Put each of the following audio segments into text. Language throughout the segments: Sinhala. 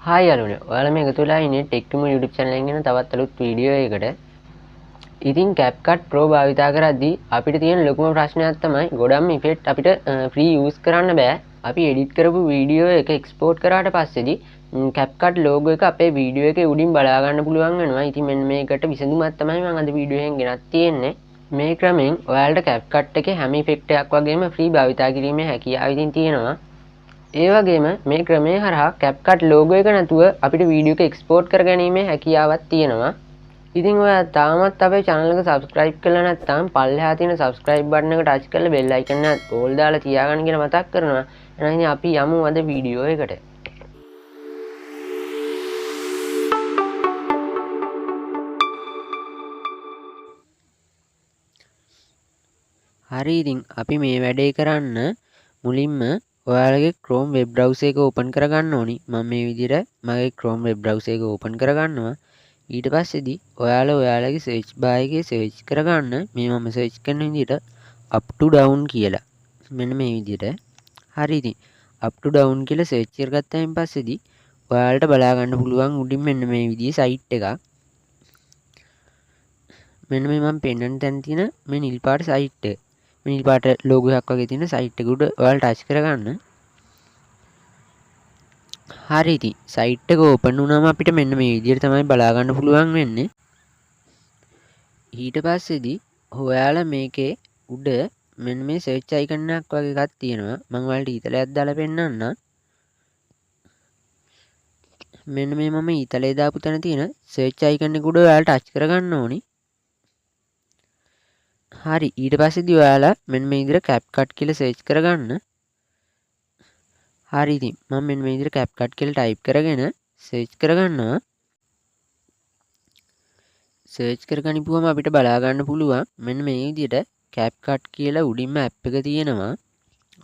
හායි යාළුවනේ. ඔයාලා මේ එකතු වෙලා ඉන්නේ ටෙක්ටුම YouTube channel එකෙන් ගෙන තවත් අලුත් වීඩියෝ එකකට. ඉතින් CapCut Pro භාවිතා කරද්දී අපිට තියෙන ලොකුම ප්‍රශ්නයක් තමයි ගොඩක් ඉෆෙක්ට් අපිට free use කරන්න බෑ. අපි edit කරපු වීඩියෝ එක export කරාට පස්සේදී CapCut logo එක අපේ වීඩියෝ එකේ උඩින් බලා ගන්න පුළුවන් වෙනවා. ඉතින් මෙන්න මේකට විසඳුමක් තමයි මම අද වීඩියෝ එකෙන් ගෙනත් තියෙන්නේ. මේ ක්‍රමෙන් ඔයාලට CapCut එකේ හැම ඉෆෙක්ට් එකක් වගේම free භාවිතා කිරීමේ හැකියාව ඉතින් තියෙනවා. ඒ වගේම මේ ක්‍රමය හරහා CapCut logo එක නැතුව අපිට වීඩියෝ එක එක්ස්පෝර්ට් කරගැනීමේ හැකියාවක් තියෙනවා. ඉතින් ඔයා තාමත් අපේ channel එක subscribe කරලා නැත්නම් පල්ලෙහා තියෙන subscribe button එක touch කරලා bell icon එක all දාලා තියාගන්න කියලා මතක් කරනවා. එහෙනම් ඉතින් අපි යමු අද වීඩියෝ එකට. හරි ඉතින් අපි මේ වැඩේ කරන්න මුලින්ම ඔයාලගේ Chrome web browser එක open කරගන්න ඕනි. මම මේ විදිහට මගේ Chrome web browser එක open කරගන්නවා. ඊට පස්සේදී ඔයාලා ඔයාලගේ search bar එකේ search කරගන්න මේ මම search කරන විදිහට up to down කියලා. මෙන්න මේ විදිහට. හරි ඉතින් up to down කියලා search කරගත්තායින් පස්සේදී ඔයාලට බලා ගන්න පුළුවන් උඩින් මෙන්න මේ විදිහේ site එකක්. මෙන්න මේ මම පෙන්නන තැන තියෙන මේ නිල් පාට site එක. නිල් පාට logo එකක් වගේ තියෙන site එක උඩ ඔයාලා touch කරගන්න. හරි ඉතින් site එක open වුණාම අපිට මෙන්න මේ විදිහට තමයි බලා ගන්න පුළුවන් වෙන්නේ. ඊට පස්සේදී ඔයාලා මේකේ උඩ මෙන්න මේ search icon එකක් වගේ එකක් තියෙනවා. මම ඔයාලට ඊතලයක් දාලා පෙන්නන්නම්. මෙන්න මේ මම ඊතලේ දාපු තැන තියෙන search icon එක උඩ ඔයාලා touch කරගන්න ඕනි. හරි ඊට පස්සේදී ඔයාලා මෙන්න මේ විදිහට CapCut කියලා search කරගන්න. හරි ඉතින් මම මෙන්න මේ විදිහට CapCut කියලා type කරගෙන search කරගන්නවා. search කරගනිපුවම අපිට බලා ගන්න පුළුවන් මෙන්න මේ විදිහට CapCut කියලා උඩින්ම app එක තියෙනවා.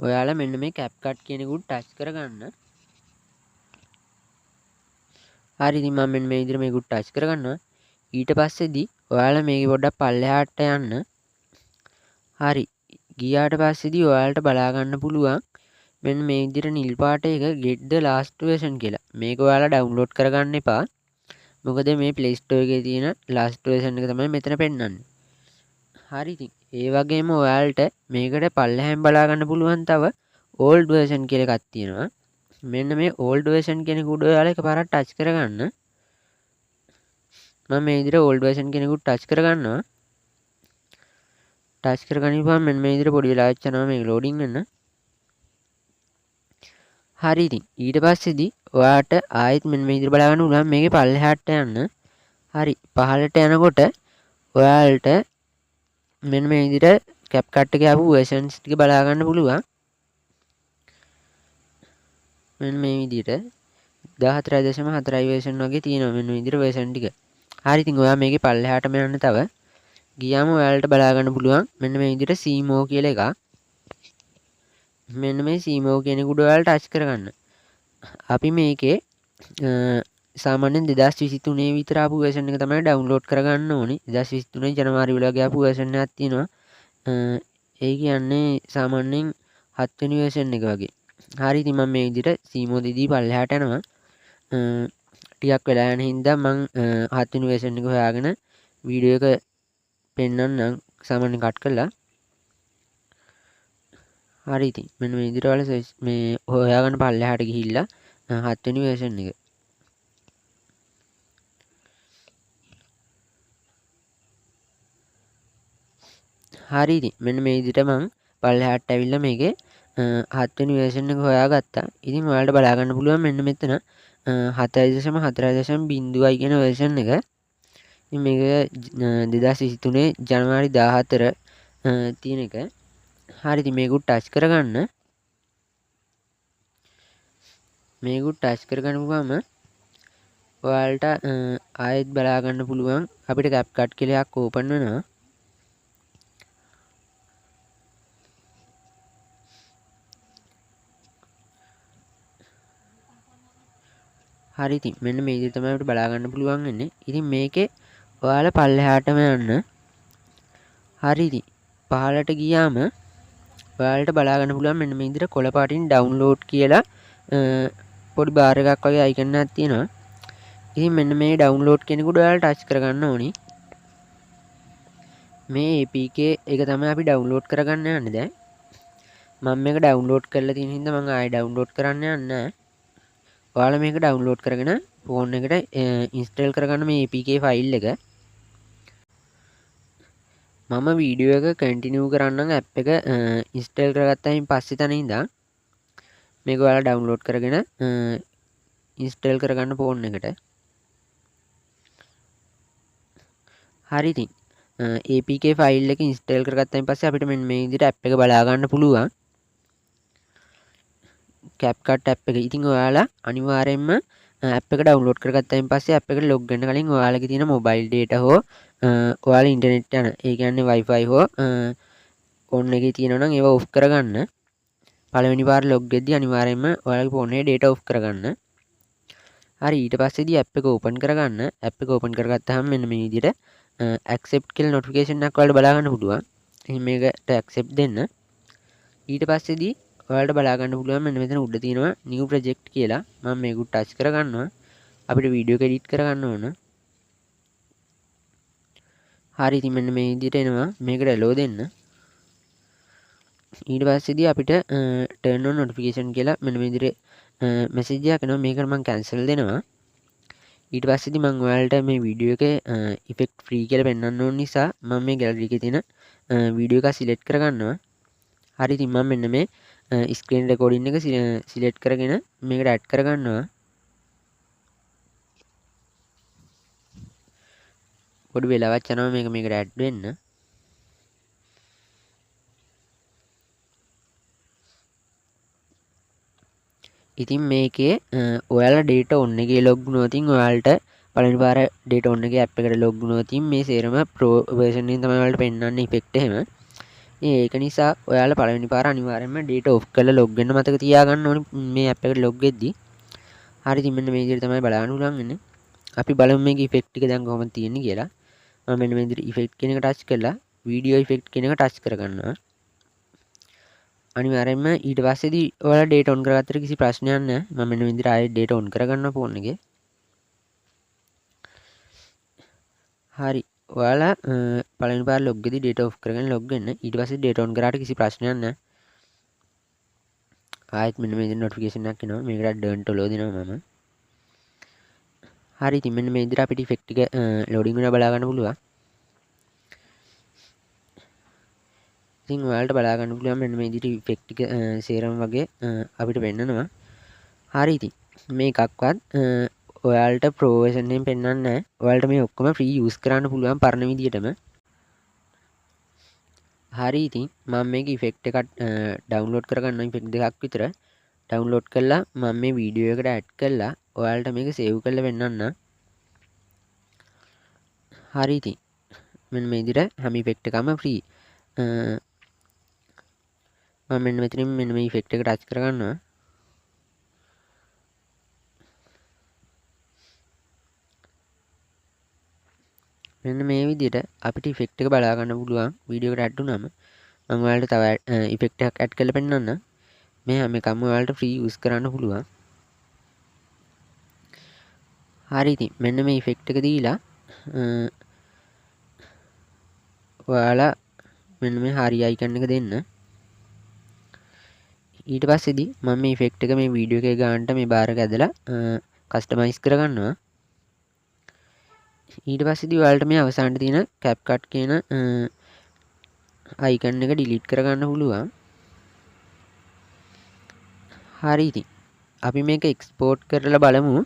ඔයාලා මෙන්න මේ CapCut කියන එක උඩ touch කරගන්න. හරි ඉතින් මම මෙන්න මේ විදිහට මේක උඩ touch කරගන්නවා. ඊට පස්සේදී ඔයාලා මේක පොඩ්ඩක් පල්ලෙහාට යන්න. හරි ගියාට පස්සේදී ඔයාලට බලා ගන්න පුළුවන් මෙන්න මේ විදිහට නිල් පාට එක get the last version කියලා. මේක ඔයාලා download කරගන්න එපා. මොකද මේ Play Store එකේ තියෙන last version එක තමයි මෙතන පෙන්නන්නේ. හරි ඉතින් ඒ වගේම ඔයාලට මේකට පල්ලෙහාන් බලා ගන්න පුළුවන් තව old version කියලා එකක් තියෙනවා. මෙන්න මේ old version කියන එක උඩ ඔයාලා එකපාරක් touch කරගන්න. මම මේ විදිහට old version කියන එක උඩ touch කරගන්නවා. touch කරගනිපුවම මෙන්න මේ විදිහට පොඩි වෙලාවක් යනවා මේක loading වෙන්න. හරි ඉතින් ඊට පස්සේදී ඔයාට ආයෙත් මෙන්න මේ විදිහට බලා ගන්න උනම මේකේ පල්ලෙහාට යන්න. හරි පහළට යනකොට ඔයාලට මෙන්න මේ විදිහට CapCut එකේ ආපු versions ටික බලා ගන්න පුළුවන්. මෙන්න මේ විදිහට 14.4 version වගේ තියෙනවා මෙන්න මේ විදිහට version ටික. හරි ඉතින් ඔයා මේකේ පල්ලෙහාටම යන්න තව ගියාම ඔයාලට බලා ගන්න පුළුවන් මෙන්න මේ විදිහට CMO කියලා එකක්. මෙන්න මේ CMO කියන එක උඩ ඔයාලා ටච් කරගන්න. අපි මේකේ සාමාන්‍යයෙන් 2023 විතර ආපු version එක තමයි download කරගන්න ඕනි. 2023 ජනවාරි වල ගියාපු version එකක් තියෙනවා. ඒ කියන්නේ සාමාන්‍යයෙන් 7 වෙනි version එක වගේ. හරි ඉතින් මම මේ විදිහට CMO දිදී පල්ලෙහාට යනවා. ටිකක් වෙලා යන හින්දා මම 7 වෙනි version එක හොයාගෙන වීඩියෝ එක පෙන්නන්නම් සාමාන්‍යයෙන් කට් කරලා. හරි ඉතින් මෙන්න මේ විදිහට ඔයාලා මේ හොයාගන්න පල්ලෙහාට ගිහිල්ලා 7 වෙනි version එක. හරි ඉතින් මෙන්න මේ විදිහට මම පල්ලෙහාට ඇවිල්ලා මේකේ 7 වෙනි version එක හොයාගත්තා. ඉතින් ඔයාලට බලා ගන්න පුළුවන් මෙන්න මෙතන 4.4.0 කියන version එක. ඉතින් මේක 2023 ජනවාරි 14 තියෙන එක. හරි ඉතින් මේක උඩ ටච් කරගන්න. මේක උඩ ටච් කරගන්නවාම ඔයාලට ආයෙත් බලා ගන්න පුළුවන් අපිට CapCut කියලා එකක් ඕපන් වෙනවා. හරි ඉතින් මෙන්න මේ විදිහට තමයි අපිට බලා ගන්න පුළුවන් වෙන්නේ. ඉතින් මේකේ ඔයාලා පල්ලෙහාටම යන්න. හරි ඉතින් පහළට ගියාම ඔයාලට බලා ගන්න පුළුවන් මෙන්න මේ විදිහට කොළ පාටින් download කියලා පොඩි බාර් එකක් වගේ අයිකන් එකක් තියෙනවා. ඉතින් මෙන්න මේ ඩවුන්ලෝඩ් කෙනෙකුට ඔයාලා ටච් කරගන්න ඕනි. මේ APK එක තමයි අපි ඩවුන්ලෝඩ් කරගන්න යන්නේ දැන්. මම මේක ඩවුන්ලෝඩ් කරලා තියෙන හින්දා මම ආයෙ ඩවුන්ලෝඩ් කරන්න යන්නේ නැහැ. ඔයාලා මේක ඩවුන්ලෝඩ් කරගෙන ෆෝන් එකට ඉන්ස්ටෝල් කරගන්න මේ APK ෆයිල් එක. මම වීඩියෝ එක කන්ටිනියු කරන්නම් ඇප් එක ඉන්ස්ටෝල් කරගත්තායින් පස්සේ තැන ඉඳන් මේක ඔයාලා ඩවුන්ලෝඩ් කරගෙන ඉන්ස්ටෝල් කරගන්න ෆෝන් එකට. හරි ඉතින් APK ෆයිල් එක ඉන්ස්ටෝල් කරගත්තායින් පස්සේ අපිට මෙන්න මේ විදිහට ඇප් එක බලා ගන්න පුළුවන්. CapCut ඇප් එක. ඉතින් ඔයාලා අනිවාර්යයෙන්ම ඇප් එක ඩවුන්ලෝඩ් කරගත්තායින් පස්සේ ඇප් එකට ලොග් වෙන්න කලින් ඔයාලගේ තියෙන මොබයිල් data හෝ ඔයාලා ඉන්ටර්නෙට් යන ඒ කියන්නේ Wi-Fi හෝ ෆෝන් එකේ තියෙනවා නම් ඒවා ඔෆ් කරගන්න. පළවෙනි පාර ලොග් වෙද්දී අනිවාර්යයෙන්ම ඔයාලගේ ෆෝන් එකේ data ඔෆ් කරගන්න. හරි ඊට පස්සේදී ඇප් එක ඕපන් කරගන්න. ඇප් එක ඕපන් කරගත්තාම මෙන්න මේ විදිහට accept කියලා notification එකක් ඔයාලට බලා ගන්න පුළුවන්. එහෙනම් මේකට accept දෙන්න. ඊට පස්සේදී ඔයාලට බලා ගන්න පුළුවන් මෙන්න මෙතන උඩ තියෙනවා new project කියලා. මම මේක ටච් කරගන්නවා. අපිට වීඩියෝ එක එඩිට් කරගන්න ඕන. හරි ඉතින් මෙන්න මේ විදිහට එනවා. මේකට allow දෙන්න. ඊට පස්සේදී අපිට turn on notification කියලා මෙන්න මේ විදිහට message එකක් එනවා. මේකට මම cancel දෙනවා. ඊට පස්සේදී මම ඔයාලට මේ වීඩියෝ එකේ effect free කියලා පෙන්වන්න ඕන නිසා මම මේ gallery එකේ තියෙන වීඩියෝ එක select කරගන්නවා. හරි ඉතින් මම මෙන්න මේ ස්ක්‍රීන් රෙකෝඩින් එක සිලෙක්ට් කරගෙන මේකට ඇඩ් කරගන්නවා. පොඩි වෙලාවක් යනවා මේකට ඇඩ් වෙන්න. ඉතින් මේකේ ඔයාලා data on එකේ log වුණොත් ඔයාලට පළවෙනි පාර data on එකේ app එකට log වුණොත් මේ සේරම pro version එකෙන් තමයි ඔයාලට පෙන්වන්නේ effect එහෙම. ඒක නිසා ඔයාලා පළවෙනි පාර අනිවාර්යයෙන්ම data off කරලා log වෙන්න මතක තියාගන්න ඕනේ මේ app එකට log වෙද්දී. හරි ඉතින් මෙන්න මේ විදිහට තමයි බලන්න පුළුවන් වෙන්නේ. අපි බලමු මේකේ effect ටික දැන් කොහොමද තියෙන්නේ කියලා. මම මෙන්න මේ විදිහට effect කියන එක touch කරලා video effect කියන එක touch කරගන්නවා. අනිවාර්යයෙන්ම ඊට පස්සේදී ඔයාලා data on කරගත්තට කිසි ප්‍රශ්නයක් නැහැ. මම මෙන්න මේ විදිහට ආයෙ data on කරගන්නවා ෆෝන් එකේ. හරි ඔයාලා පළවෙනි පාර log වෙද්දී data off කරගෙන log වෙන්න. ඊට පස්සේ data on කරාට කිසි ප්‍රශ්නයක් නැහැ. ආයෙත් මෙන්න මේ විදිහට notification එකක් එනවා. මේකට done to load දෙනවා මම. හරි ඉතින් මෙන්න මේ විදිහට අපිට effect එක loading වෙනවා බලා ගන්න පුළුවන්. ඉතින් ඔයාලට බලා ගන්න පුළුවන් මෙන්න මේ විදිහට effect එක සේරම වගේ අපිට පෙන්නනවා. හරි ඉතින් මේකක්වත් ඔයාලට pro version එකෙන් පෙන්වන්නේ නැහැ. ඔයාලට මේ ඔක්කොම free use කරන්න පුළුවන් පරණ විදිහටම. හරි ඉතින් මම මේක effect එකක් download කරගන්නවා effect දෙකක් විතර. download කරලා මම මේ වීඩියෝ එකට add කරලා ඔයාලට මේක save කරලා පෙන්නන්නම්. හරි ඉතින් මෙන්න මේ විදිහට හැම effect එකම free. මම මෙන්න මෙතනින් මෙන්න මේ effect එක touch කරගන්නවා. මෙන්න මේ විදිහට අපිට effect එක බලා ගන්න පුළුවන් වීඩියෝ එකට add වුණාම. මම ඔයාලට තව effect එකක් add කරලා පෙන්නන්නම්. මේ හැම එකම ඔයාලට free use කරන්න පුළුවන්. හරි ඉතින් මෙන්න මේ effect එක දීලා ඔයාලා මෙන්න මේ හරි icon එක දෙන්න. ඊට පස්සේදී මම මේ effect එක මේ වීඩියෝ එකේ ගන්නට මේ බාර් එක ඇදලා customize කරගන්නවා. ඊට පස්සේදී ඔයාලට මේ අවසානයේ තියෙන CapCut කියන icon එක delete කරගන්න පුළුවන්. හරි ඉතින් අපි මේක export කරලා බලමු.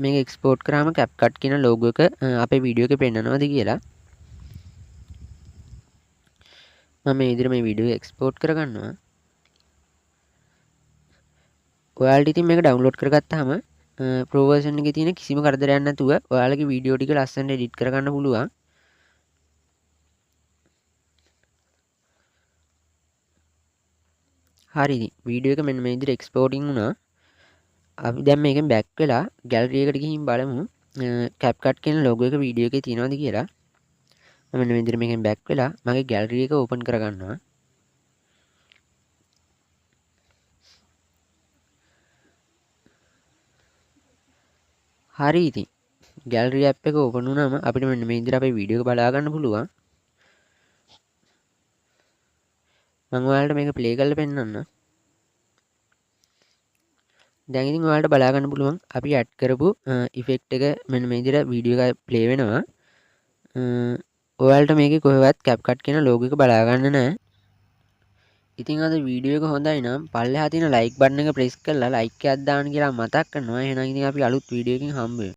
මේක export කරාම CapCut කියන logo එක අපේ වීඩියෝ එකේ පෙන්නනවද කියලා. මම මේ විදිහට මේ වීඩියෝ එක export කරගන්නවා. ඔයාලට ඉතින් මේක download කරගත්තාම pro version එකේ තියෙන කිසිම කරදරයක් නැතුව ඔයාලගේ වීඩියෝ ටික ලස්සනට edit කරගන්න පුළුවන්. හරි ඉතින් වීඩියෝ එක මෙන්න මේ විදිහට exporting වුණා. අපි දැන් මේකෙන් back වෙලා gallery එකට ගිහින් බලමු CapCut කියන logo එක වීඩියෝ එකේ තියෙනවද කියලා. මම මෙන්න මේ විදිහට මේකෙන් back වෙලා මගේ gallery එක open කරගන්නවා. හරි ඉතින් ගැලරි ඇප් එක ඕපන් වුණාම අපිට මෙන්න මේ විදිහට අපේ වීඩියෝ එක බලා ගන්න පුළුවන්. මම ඔයාලට මේක ප්ලේ කරලා පෙන්නන්නම්. දැන් ඉතින් ඔයාලට බලා ගන්න පුළුවන් අපි ඇඩ් කරපු ඉෆෙක්ට් එක මෙන්න මේ විදිහට වීඩියෝ එක ප්ලේ වෙනවා. ඔයාලට මේකේ කොහෙවත් CapCut කියන ලෝගෝ එක බලා ගන්න නැහැ. ඉතින් අද වීඩියෝ එක හොඳයි නම් පල්ලෙහා තියෙන ලයික් බටන් එක ප්‍රෙස් කරලා ලයික් එකක් දාන්න කියලා මතක් කරනවා. එහෙනම් ඉතින් අපි අලුත් වීඩියෝ එකකින් හම්බ වෙමු.